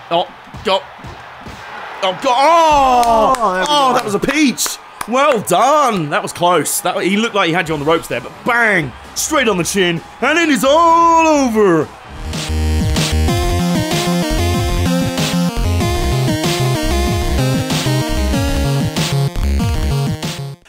Oh, God. Oh, God. Oh, that was a peach. Well done. That was close. He looked like he had you on the ropes there, but bang, straight on the chin, and it is all over.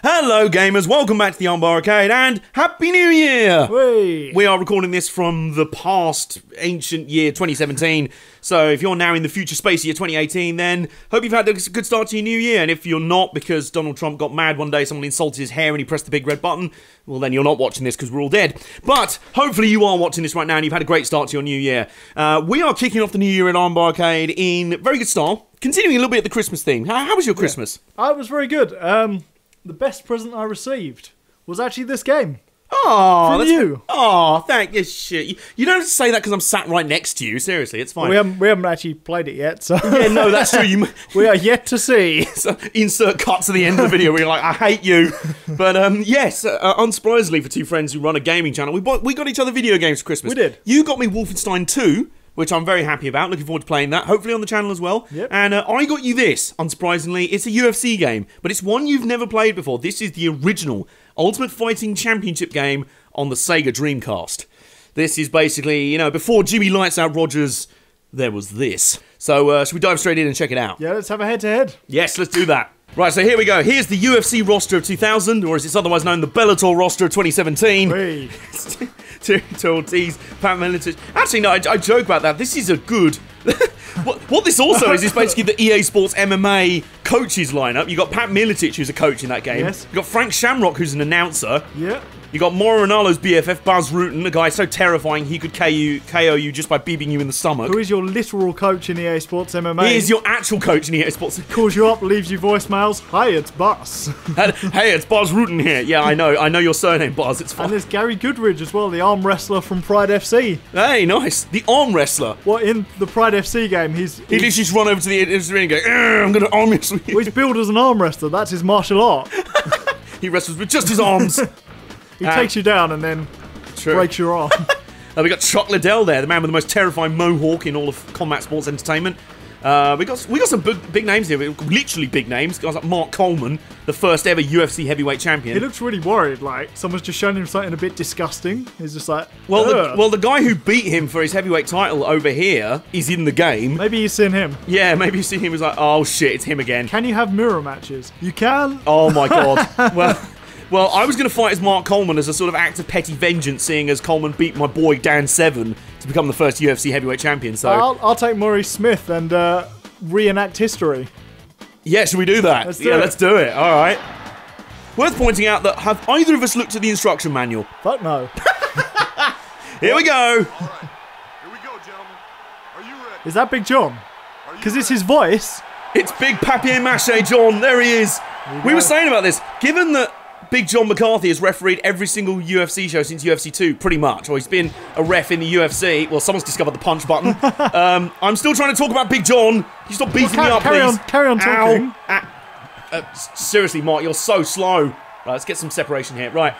Hello gamers, welcome back to the Armbar Arcade and Happy New Year! Whee. We are recording this from the past ancient year 2017, so if you're now in the future space year 2018, then hope you've had a good start to your new year, and if you're not because Donald Trump got mad one day, someone insulted his hair and he pressed the big red button, well then you're not watching this because we're all dead. But hopefully you are watching this right now and you've had a great start to your new year. We are kicking off the new year at Armbar Arcade in very good style, continuing a little bit of the Christmas theme. How was your Christmas? It was very good. The best present I received was actually this game. Oh, from you. Oh, thank you. Shit, you don't have to say that because I'm sat right next to you. Seriously, it's fine. We haven't actually played it yet, so yeah, no, that's true. We are yet to see. So insert cuts at the end of the video where you're like, I hate you. But yes, unsurprisingly for two friends who run a gaming channel, we got each other video games for Christmas. We did. You got me Wolfenstein 2. Which I'm very happy about. Looking forward to playing that. Hopefully on the channel as well. Yep. And I got you this. Unsurprisingly, it's a UFC game. But it's one you've never played before. This is the original Ultimate Fighting Championship game on the Sega Dreamcast. This is basically, you know, before Jimmy Lights Out Rogers, there was this. So should we dive straight in and check it out? Yeah, let's have a head-to-head. Yes, let's do that. Right, so here we go. Here's the UFC roster of 2000, or as it's otherwise known, the Bellator roster of 2017. Whee. To Ortiz, Pat Miletich. Actually, no, I joke about that. This is a good... what this also is basically the EA Sports MMA coaches lineup. You got Pat Miletich, who's a coach in that game. Yes. You got Frank Shamrock, who's an announcer. Yeah. You got Mauro Ranallo's BFF, Bas Rutten, a guy so terrifying he could KO you just by beeping you in the stomach. Who is your literal coach in EA Sports MMA? He is your actual coach in EA Sports. Calls you up, leaves you voicemails. Hi, it's Bas. Hey, it's Bas Rutten here. Yeah, I know your surname, Bas. It's fine. And there's Gary Goodridge as well, the arm wrestler from Pride FC. Hey, nice. The arm wrestler. Well, in the Pride FC game, he literally just run over to the ring and go, I'm going to arm wrestle you. Well, he's billed as an arm wrestler. That's his martial art. He wrestles with just his arms. He takes you down and then breaks your arm. We got Chuck Liddell there, the man with the most terrifying mohawk in all of combat sports entertainment. We got some big names here, literally big names. Guys like Mark Coleman, the first ever UFC heavyweight champion. He looks really worried, like someone's just shown him something a bit disgusting. He's just like, well, the guy who beat him for his heavyweight title over here is in the game. Maybe you've seen him. Yeah, maybe you've seen him. He's like, oh shit, it's him again. Can you have mirror matches? You can. Oh my god. Well, I was going to fight as Mark Coleman as a sort of act of petty vengeance, seeing as Coleman beat my boy Dan Severn to become the first UFC heavyweight champion. So I'll take Maurice Smith and reenact history. Yeah, should we do that? Let's do it. All right. Worth pointing out that have either of us looked at the instruction manual? Fuck no. Here we go. All right. Here we go, gentlemen. Are you ready? Is that Big John? Because it's his voice. It's Big Papier-Mâché John. There he is. We were saying about this. Given that Big John McCarthy has refereed every single UFC show since UFC 2, pretty much. Or he's been a ref in the UFC. Well, someone's discovered the punch button. I'm still trying to talk about Big John. You stop beating me up, please. Carry on talking. Seriously, Mark, you're so slow. Right, let's get some separation here. Right.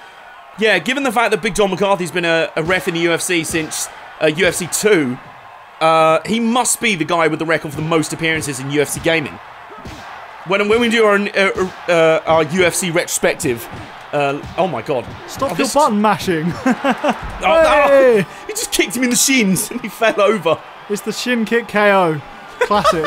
Yeah, given the fact that Big John McCarthy's been a ref in the UFC since UFC 2, he must be the guy with the record for the most appearances in UFC gaming. When we do our UFC retrospective, oh my god. Stop your button mashing. Hey! He just kicked him in the shins and he fell over. It's the shin kick KO. Classic.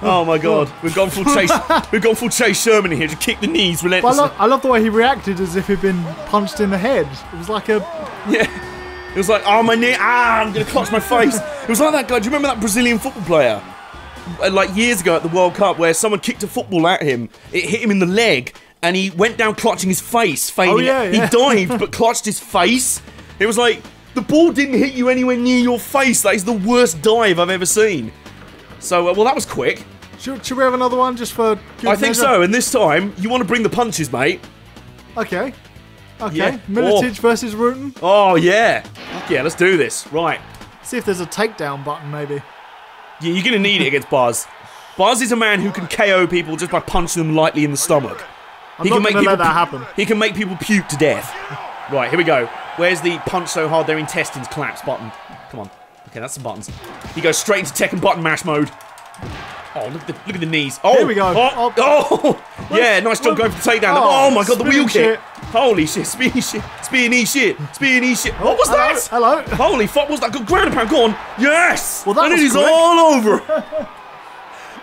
Oh my god. We've gone full Chase Sherman here to kick the knees relentlessly. Well, I love the way he reacted as if he'd been punched in the head. It was like a... Yeah. It was like, oh my knee, I'm going to clutch my face. It was like that guy, do you remember that Brazilian football player? Like years ago at the World Cup where someone kicked a football at him, it hit him in the leg and he went down clutching his face, feigning it. He dived but clutched his face. It was like, the ball didn't hit you anywhere near your face. That is the worst dive I've ever seen. So, well, that was quick. Should we have another one just for good I think measure? so, and this time, you want to bring the punches, mate. Okay. Yeah. Miletich versus Rutten. Oh, yeah. Yeah, let's do this. Right. See if there's a takedown button, maybe. Yeah, you're going to need it against Bas. Bas is a man who can KO people just by punching them lightly in the stomach. I'm not going to let that happen. He can make people puke to death. Right, here we go. Where's the punch so hard their intestines collapse button? Come on. Okay, that's the buttons. He goes straight into Tekken button mash mode. Oh, look at the knees. Oh, here we go. Yeah, nice job going for the takedown. Oh my god, the wheel kick. Shit. Holy shit, speedy shit, speedy shit, speedy shit. What was that? Hello. Holy fuck, what was that? Good ground and pound, go on. Yes! Well, that and was it is quick. all over.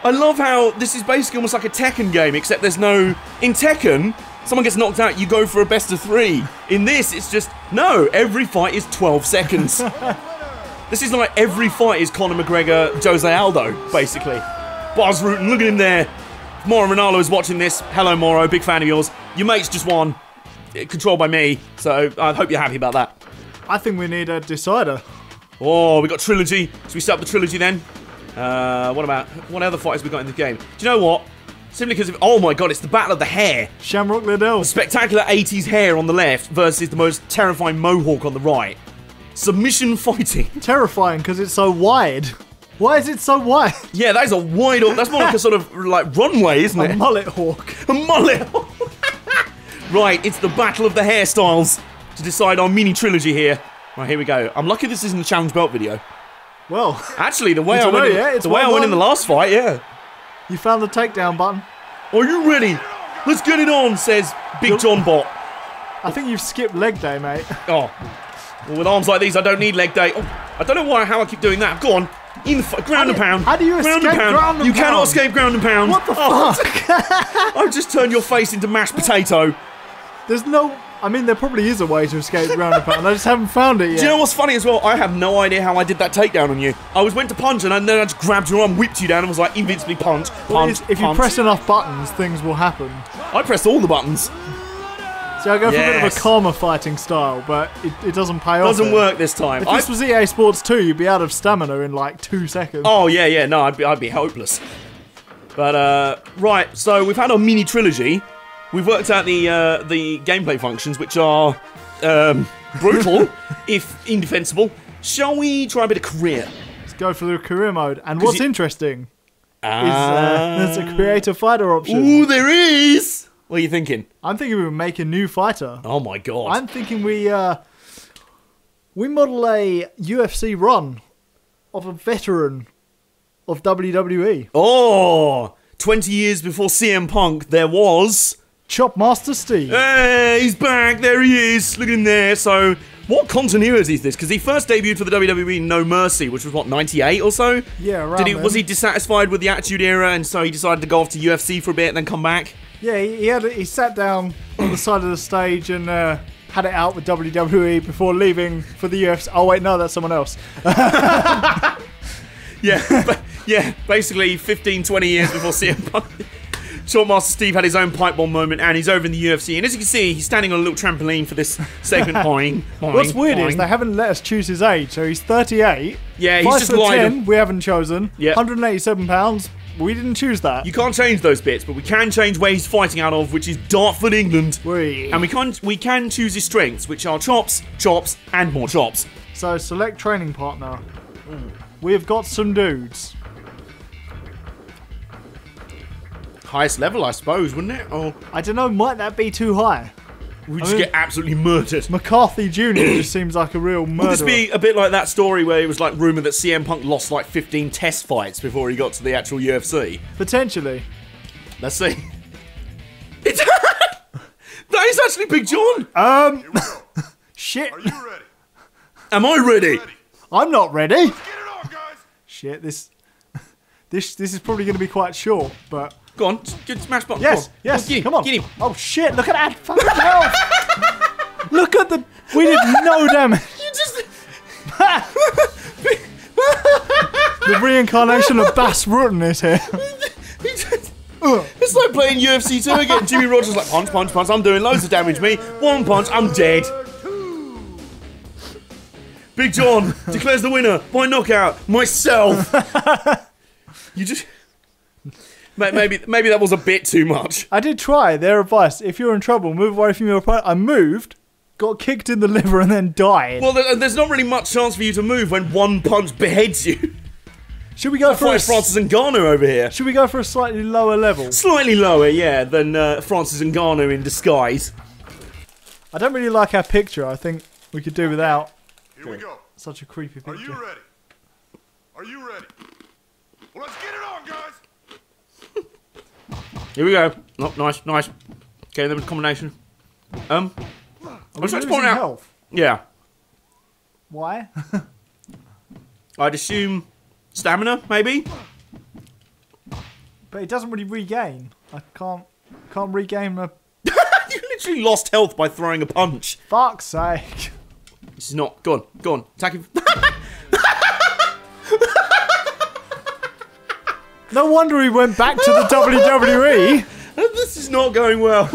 I love how this is basically almost like a Tekken game, except there's no... In Tekken, someone gets knocked out, you go for a best of 3. In this, it's just, no, every fight is 12 seconds. This is like every fight is Conor McGregor, Jose Aldo, basically. Bas Rutten, look at him there. If Mauro Ronaldo is watching this, hello Mauro, big fan of yours. Your mate's just won, controlled by me, so I hope you're happy about that. I think we need a decider. Oh, we got trilogy. So we start the trilogy then. What other fighters we got in the game? Do you know what? Simply because of, oh my god, it's the battle of the hair. Shamrock Liddell. Spectacular 80s hair on the left versus the most terrifying mohawk on the right. Submission fighting. Terrifying because it's so wide. Why is it so wide? Yeah, that is a wide up. That's more like a sort of like runway, isn't it? A mullet hawk. A mullet hawk. Right, it's the battle of the hairstyles to decide our mini trilogy here. Right, here we go. I'm lucky this isn't the challenge belt video. Well, Actually, the way I it's went in the last fight, yeah. You found the takedown button. Are you ready? Let's get it on, says Big John Bot. I think you've skipped leg day, mate. Oh. Well, with arms like these, I don't need leg day. Oh, I don't know how I keep doing that. Go on. In the ground and pound. How do you escape ground and pound? You cannot escape ground and pound. What the fuck? I've just turned your face into mashed potato. There's no... I mean, there probably is a way to escape ground and pound. I just haven't found it yet. Do you know what's funny as well? I have no idea how I did that takedown on you. I went to punch and then I just grabbed your arm, whipped you down and was like, invincibly punch, punch, If you press enough buttons, things will happen. I pressed all the buttons. So I go for a bit of a calmer fighting style, but it doesn't pay off. Doesn't work this time. If this was EA Sports 2, you'd be out of stamina in like 2 seconds. Oh, yeah, no, I'd be hopeless. But, right, so we've had our mini trilogy. We've worked out the gameplay functions, which are brutal, if indefensible. Shall we try a bit of career? Let's go for the career mode. And what's interesting is there's a creator fighter option. Ooh, there is! What are you thinking? I'm thinking we make a new fighter. Oh my god. I'm thinking we model a UFC run of a veteran of WWE. Oh! 20 years before CM Punk, there was... Chopmaster Steve. Hey, he's back. There he is. Look at him there. So, what continuity is this? Because he first debuted for the WWE in No Mercy, which was, what, 98 or so? Yeah, right. Was he dissatisfied with the Attitude Era, and so he decided to go off to UFC for a bit and then come back? Yeah, he sat down on the side of the stage and had it out with WWE before leaving for the UFC. Oh, wait, no, that's someone else. Yeah, basically 15, 20 years before CM Punk. Chopmaster Steve had his own pipe bomb moment, and he's over in the UFC. And as you can see, he's standing on a little trampoline for this segment. What's weird is they haven't let us choose his age. So he's 38. Yeah, he's just lying. 10, we haven't chosen. Yep. 187 pounds. We didn't choose that. You can't change those bits, but we can change where he's fighting out of, which is Dartford, England. And we can choose his strengths, which are chops, and more chops. So select training partner. We've got some dudes. Highest level, I suppose, wouldn't it? Or I don't know, might that be too high? we just get absolutely murdered. McCarthy Jr. just seems like a real murderer. Would this be a bit like that story where it was like rumoured that CM Punk lost like 15 test fights before he got to the actual UFC? Potentially. Let's see. It's that is actually Big John. Shit. Are you ready? Am I ready? I'm not ready. Get it on, guys! Shit, this is probably going to be quite short, but... Go on, just smash button. Yes, go on. yes, Get him, come on. Get him. Oh shit, look at that fucking health. Look at the... We did no damage. You just... The reincarnation of Bas Rutten is here. It's like playing UFC 2 again. Jimmy Rogers like, punch, punch, punch, I'm doing loads of damage, me. One punch, I'm dead. Big John declares the winner by knockout, myself. You just... Maybe that was a bit too much. I did try their advice. If you're in trouble, move away from your opponent. I moved, got kicked in the liver, and then died. Well, there's not really much chance for you to move when one punch beheads you. Should we go for Francis Ngannou over here? Should we go for a slightly lower level? Slightly lower, yeah, than Francis Ngannou in disguise. I don't really like our picture. I think we could do without Here we go. such a creepy picture. Are you ready? Are you ready? Well, let's get it on, guys. Here we go. Oh, nice, nice. Okay, there was a combination. I was trying to point out. Health? Yeah, Why? I'd assume stamina, maybe. But it doesn't really regain. I can't regain a. You literally lost health by throwing a punch. Fuck's sake. This is not. Go on, attack him. No wonder he went back to the WWE. This is not going well.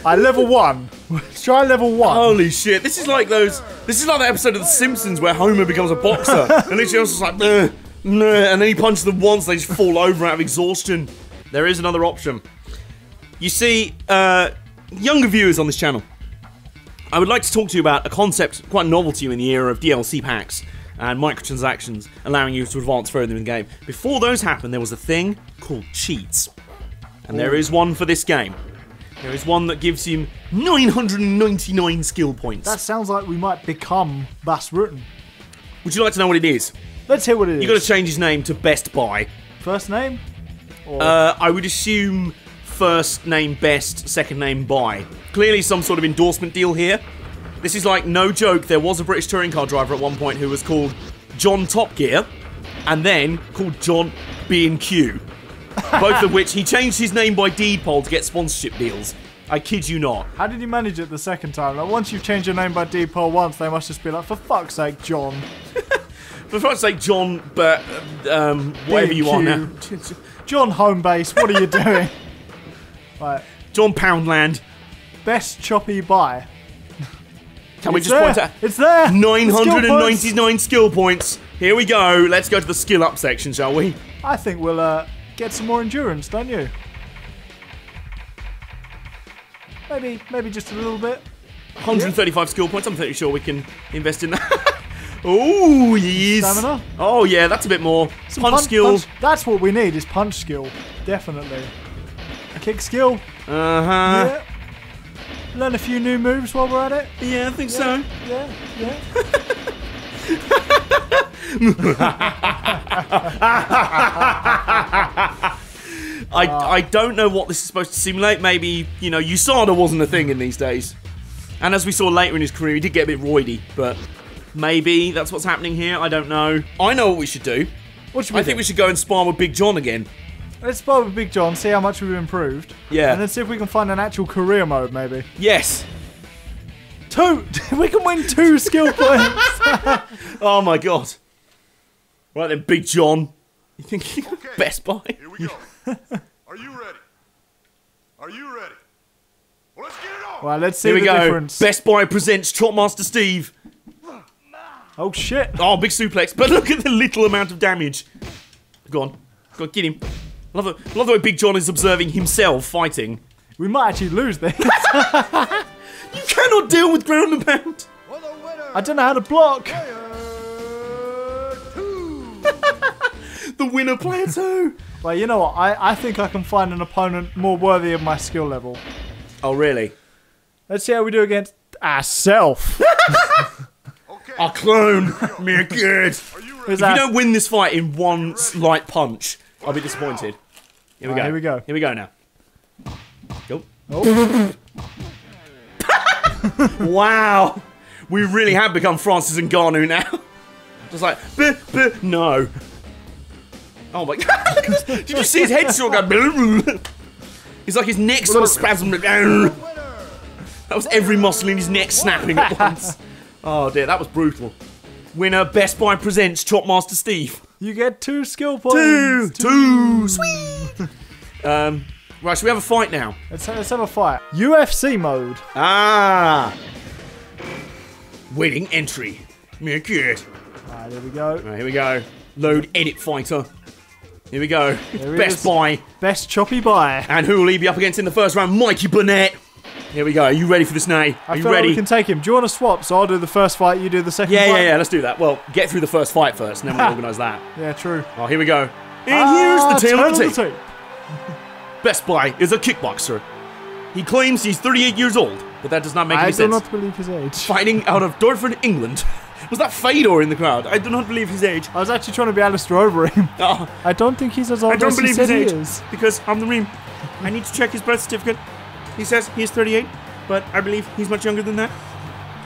Level 1. Let's try level 1. Holy shit! This is like those. This is like that episode of The Simpsons where Homer becomes a boxer, and literally else is like, and then he punches them once, they just fall over out of exhaustion. There is another option. You see, younger viewers on this channel, I would like to talk to you about a concept quite novel to you in the era of DLC packs and microtransactions, allowing you to advance further in the game. Before those happened, there was a thing called cheats. And there is one for this game. There is one that gives you 999 skill points. That sounds like we might become Bas Rutten. Would you like to know what it is? Let's hear what it is. You got to change his name to Best Buy. First name? Or I would assume first name Best, second name Buy. Clearly some sort of endorsement deal here. This is like, no joke, there was a British touring car driver at one point who was called John Top Gear, and then called John B&Q. Both of which he changed his name by deed poll to get sponsorship deals. I kid you not. How did you manage it the second time? Like, once you've changed your name by deed poll once, they must just be like, for fuck's sake, John. For fuck's sake, John, but whatever you are now. John Homebase, what are you doing? Right. John Poundland. Best choppy buy. Can we It's just there. point out It's there. 999 skill points. Here we go. Let's go to the skill up section, shall we? I think we'll get some more endurance, don't you? Maybe just a little bit. 135 skill points. I'm pretty sure we can invest in that. Oh, yes. Stamina. Oh, yeah, that's a bit more. Some Punch skill. That's what we need, is punch skill. Definitely. Kick skill. Uh-huh. Yeah. Learn a few new moves while we're at it. Yeah, I think so. Yeah. I don't know what this is supposed to simulate. Maybe, you know, USADA wasn't a thing in these days. And as we saw later in his career, he did get a bit roidy. But maybe that's what's happening here. I don't know. I know what we should do. What should we I think we should go and spar with Big John again. Let's spar with Big John, see how much we've improved. Yeah. And then see if we can find an actual career mode, maybe. Yes. 2! We can win 2 skill points! Oh my god. Right then, Big John. You think Okay. Best Buy? Here we go. Are you ready? Are you ready? Well, let's get it on. Right, let's see Here we the go. difference. Best Buy presents Chopmaster Steve. Oh shit. Oh, big suplex. But look at the little amount of damage. Go on, get him. Love the way Big John is observing himself fighting. We might actually lose this. You cannot deal with ground and pound. For the winner, I don't know how to block. player 2. The winner player 2. Well, you know what? I think I can find an opponent more worthy of my skill level. Oh, really? Let's see how we do against ourself. Okay. Our clone. Me good. Are you ready? If you don't win this fight in one light punch, I'll be disappointed. Here we Right, go. here we go. Here we go now. Go. Oh. Wow. We really have become Francis Ngannou now. Just like, no. Oh my god. Did you see his head sort of go? It's like his neck sort of spasmed. That was every muscle in his neck snapping at once. Oh dear, that was brutal. Winner, Best Buy presents Chopmaster Steve. You get 2 skill points. Two. Sweet. Right, should we have a fight now? Let's have a fight. UFC mode. Ah. Waiting entry. Me good. Alright, here we go. Right, here we go. Load edit fighter. Here we go. There he Best is. Buy. Best choppy buy. And who will he be up against in the first round? Mikey Burnett. Here we go. Are you ready for this, Nay? Are I you feel like ready? we can take him. Do you want to swap? So I'll do the first fight, you do the second fight? Yeah. Let's do that. Well, get through the first fight first, and then we'll organise that. Yeah, true. Oh, here we go. And here's the tale of the tape. tape. Best Buy is a kickboxer. He claims he's 38 years old, but that does not make any I do sense. not believe his age. Fighting out of Dorford, England. Was that Fedor in the crowd? I do not believe his age. I was actually trying to be Alistair over him. Oh, I don't think he's as old I don't as he believe said his he age is. because I'm the Ream. I need to check his birth certificate. He says he is 38, but I believe he's much younger than that.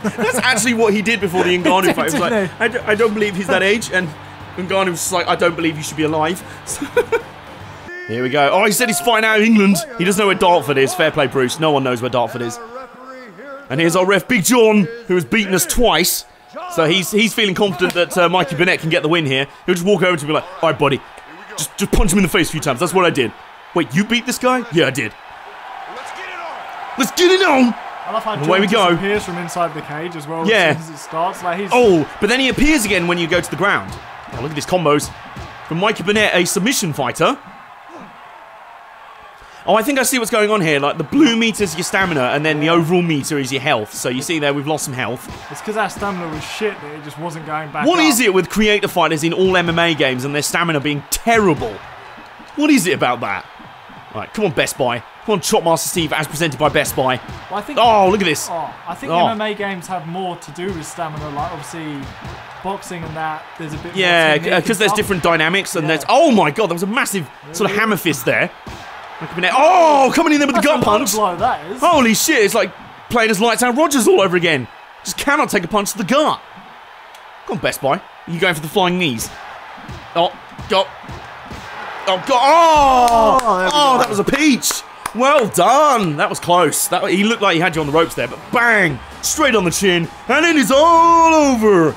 That's actually what he did before the Ngannou fight. He was like, I don't believe he's that age, and Ngannou was just like, I don't believe you should be alive. Here we go. Oh, he said he's fighting out of England. He doesn't know where Dartford is. Fair play, Bruce. No one knows where Dartford is. And here's our ref, Big John, who has beaten us twice. So he's feeling confident that Mikey Burnett can get the win here. He'll just walk over to me like, all right, buddy, just punch him in the face a few times. That's what I did. Wait, you beat this guy? Yeah, I did. Let's get it on. I love how Away we John go. appears from inside the cage as well. Yeah. As soon as it starts, like he's Oh, but then he appears again when you go to the ground. Oh, look at these combos. From Mikey Burnett, a submission fighter. Oh, I think I see what's going on here. Like, the blue meter is your stamina, and then the overall meter is your health. So you see there, we've lost some health. It's because our stamina was shit that it just wasn't going back What up. is it with creator fighters in all MMA games and their stamina being terrible? What is it about that? Alright, come on, Best Buy. Come on, Chopmaster Steve, as presented by Best Buy. Well, I think, Oh, look at this. I think Oh. MMA games have more to do with stamina. Like, obviously, boxing and that, there's a bit Yeah, more technique because and there's stuff. different dynamics, and Yeah. there's... Oh my god, there was a massive sort of hammer fist there. Oh, coming in there with the gut That's a punch. blow, that is. Holy shit, it's like playing as Lights Out Rogers all over again. Just cannot take a punch to the gut. Come on, Best Buy. Are you going for the flying knees? Oh, God. Oh, God. there we Oh, go. that was a peach. Well done. That was close. He looked like he had you on the ropes there, but bang, straight on the chin, and it is all over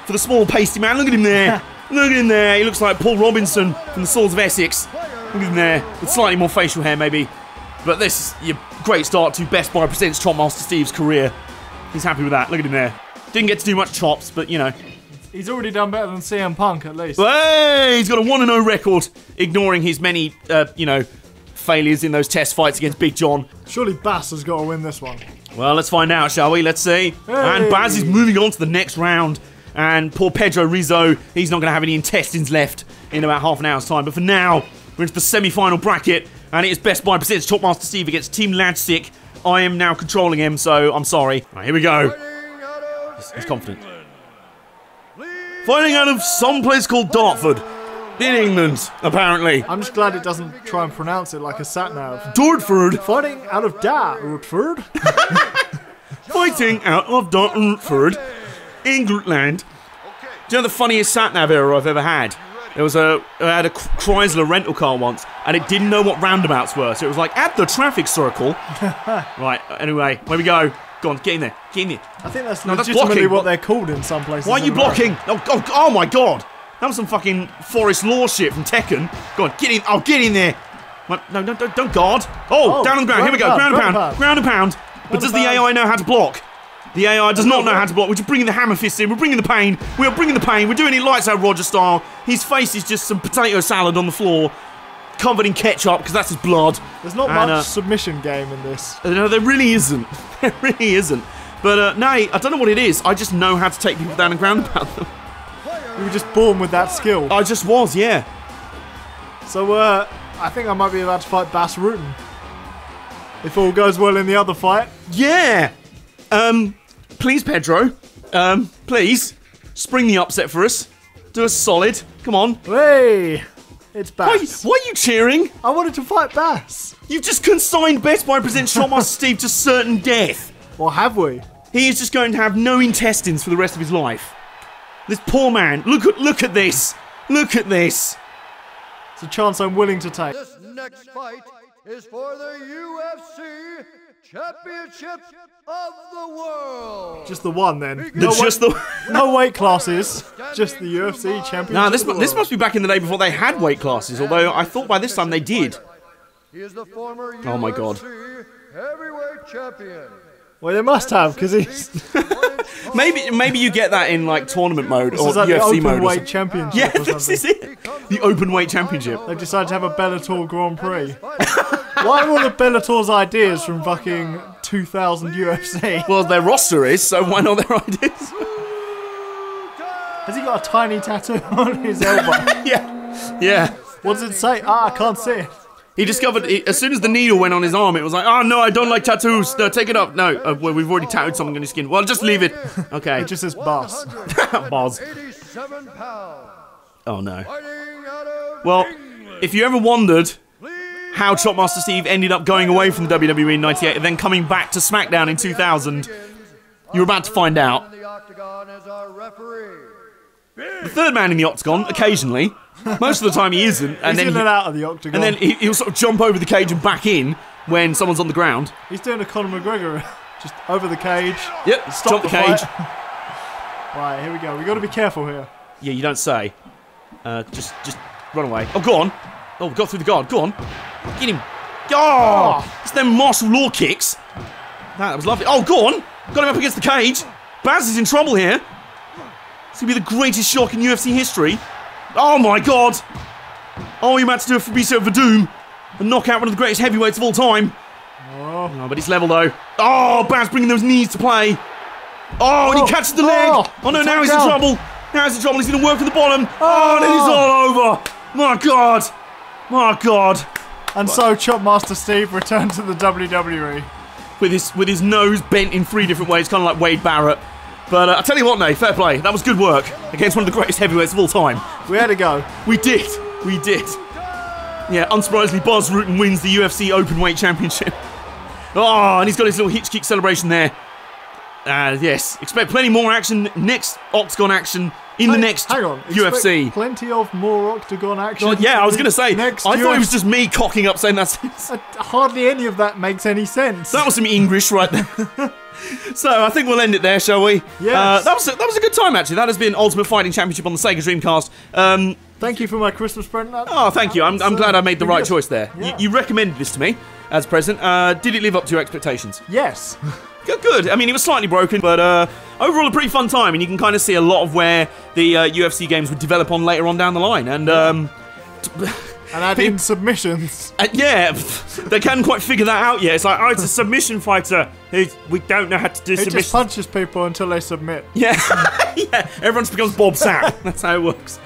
for the small pasty man. Look at him there. Look at him there. He looks like Paul Robinson from the Swords of Essex. Look at him there, with slightly more facial hair maybe. But this is your great start to Best Buy presents Chopmaster Steve's career. He's happy with that. Look at him there. Didn't get to do much chops, but you know. He's already done better than CM Punk, at least. Hey, he's got a 1-0 record, ignoring his many, failures in those test fights against Big John. Surely Bas has got to win this one. Well, let's find out, shall we? Let's see. And Baz is moving on to the next round. And poor Pedro Rizzo, he's not going to have any intestines left in about half an hour's time. But for now, we're into the semi-final bracket. And it is Best Buy presents Chopmaster Steve against Team Ladstick. I am now controlling him, so I'm sorry. Right, here we go. He's confident. Fighting out of some place called Dartford. In England, apparently. I'm just glad it doesn't try and pronounce it like a sat-nav. Dartford. Fighting out of Dartford. Fighting out of Dartford, England. Do you know the funniest sat-nav error I've ever had? I had a Chrysler rental car once, and it didn't know what roundabouts were, so it was like, at the traffic circle. Right, anyway, where we go? Go on, get in there, get in there. I think that's No, that's legitimately blocking. what they're called in some places. Why are you in America. blocking? Oh my god. That was some fucking Forest Law shit from Tekken. Go on, get in. Oh, get in there. What? No, don't guard. Oh, down on the ground. Here we go. Ground and pound. Ground and pound. But does the AI know how to block? The AI does not know how to block. We're just bringing the hammer fist in. We're bringing the pain. We are bringing the pain. We're doing it Lights Out Roger style. His face is just some potato salad on the floor, covered in ketchup because that's his blood. There's not much submission game in this. No, there really isn't. There really isn't. But no, I don't know what it is. I just know how to take people down and ground and pound them. You were just born with that skill. I just was, yeah. So, I think I might be about to fight Bas Rutten. If all goes well in the other fight. Yeah. Please, Pedro. Please. Spring the upset for us. Do us solid. Come on. Hey! It's Bas. Why are you cheering? I wanted to fight Bas. You've just consigned Best Buy presents Chopmaster Steve to certain death. Or have we? He is just going to have no intestines for the rest of his life. This poor man. Look at this. Look at this. It's a chance I'm willing to take. This next fight is for the UFC Championship of the World. Just the one then. No weight classes. Just the UFC Championship. Nah, this of the world. must be back in the day before they had weight classes. Although I thought by this time they did. He is the former Oh my god. UFC heavyweight champion. Well, they must have because he's. Maybe you get that in like tournament mode This or is like UFC the mode. open Or weight something. championship. Yeah, or this something. is it. The open weight championship. They've decided to have a Bellator Grand Prix. Why are all the Bellator's ideas from fucking 2000 UFC? Well, their roster is, so why not their ideas? Has he got a tiny tattoo on his elbow? Yeah. What does it say? I can't see it. He discovered, as soon as the needle went on his arm, it was like, oh no, I don't like tattoos. No, take it off. No, well, we've already tattooed something on his skin. Well, just leave it. Okay. It just says Bas. Bas. 87 pounds. Oh no. Fighting out of Well, England, if you ever wondered how Chopmaster Steve ended up going away from the WWE in '98 and then coming back to SmackDown in 2000, you're about to find out. the octagon as our referee. The third man in the octagon, occasionally. Most of the time he isn't. And He's then in and out of the octagon. and then he'll sort of jump over the cage and back in when someone's on the ground. He's doing a Conor McGregor. Just over the cage. Yep, Stop jump the the cage. fight. Right, here we go. We've got to be careful here. Yeah, you don't say. Just run away. Oh, go on. Oh, got through the guard. Go on. Get him. Oh, it's them martial law kicks. That was lovely. Oh, go on. Got him up against the cage. Baz is in trouble here. It's going to be the greatest shock in UFC history. Oh, my God. Oh, he managed to do a Fabricio Verdum and knock out one of the greatest heavyweights of all time. Oh, but he's level, though. Oh, Baz bringing those knees to play. Oh, and he catches the leg. Oh, no, now he's in trouble. Now he's in trouble. He's going to work from the bottom. Oh, and then he's all over. My God. My God. And so Chopmaster Steve returned to the WWE. With his nose bent in 3 different ways, kind of like Wade Barrett. But I tell you what, Nate, fair play. That was good work against one of the greatest heavyweights of all time. We had to go. We did. We did. Yeah, unsurprisingly, Bas Rutten wins the UFC Openweight Championship. Oh, and he's got his little hitch kick celebration there. Yes, expect plenty more action, next Octagon action in the next hang on, UFC. expect plenty of more Octagon action. Oh, yeah, I was going to say, I next thought it was UFC. just me cocking up saying that's... Hardly any of that makes any sense. That was some English right there. So I think we'll end it there, shall we? Yes. That was a good time, actually. That has been Ultimate Fighting Championship on the Sega Dreamcast. Thank you for my Christmas present. Oh, thank you. I'm glad I made the right choice there. Yeah. You recommended this to me as a present. Did it live up to your expectations? Yes. Good. I mean, it was slightly broken, but overall a pretty fun time, and you can kind of see a lot of where the UFC games would develop on later on down the line. And And add in submissions. yeah, they can't quite figure that out yet. It's like, oh, it's a submission fighter. We don't know how to do It submission. just punches people until they submit. Yeah, yeah. Everyone just becomes Bob Sapp. That's how it works.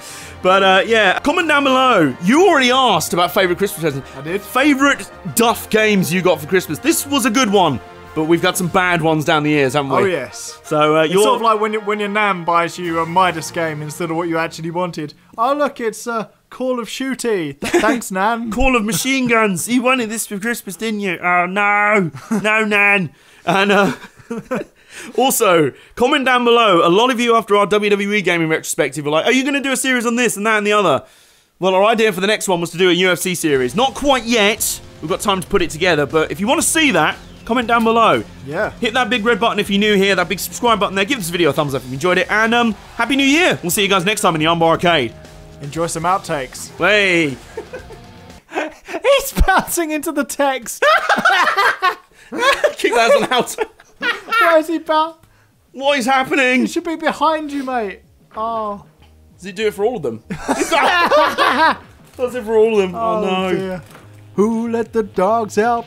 But yeah, comment down below. You already asked about favourite Christmas presents. I did. Favourite duff games you got for Christmas. This was a good one, but we've got some bad ones down the years, haven't we? Oh yes. So It's sort of like when your nan buys you a Midas game instead of what you actually wanted. Oh look, it's Call of Shooty. Thanks, nan. Call of Machine Guns. You wanted this for Christmas, didn't you? Oh no, no, nan. And also, comment down below. A lot of you, after our WWE gaming retrospective, were like, "Are you going to do a series on this and that and the other?" Well, our idea for the next one was to do a UFC series. Not quite yet. We've got time to put it together, but if you want to see that, comment down below. Yeah. Hit that big red button if you're new here, that big subscribe button there. Give this video a thumbs up if you enjoyed it, and Happy New Year. We'll see you guys next time in the Armbar Arcade. Enjoy some outtakes. Hey. He's bouncing into the text. Keep that as an out. Why is he bouncing? What is happening? He should be behind you, mate. Oh. Does it do it for all of them? Does it for all of them? Oh, no. Dear. Who let the dogs out?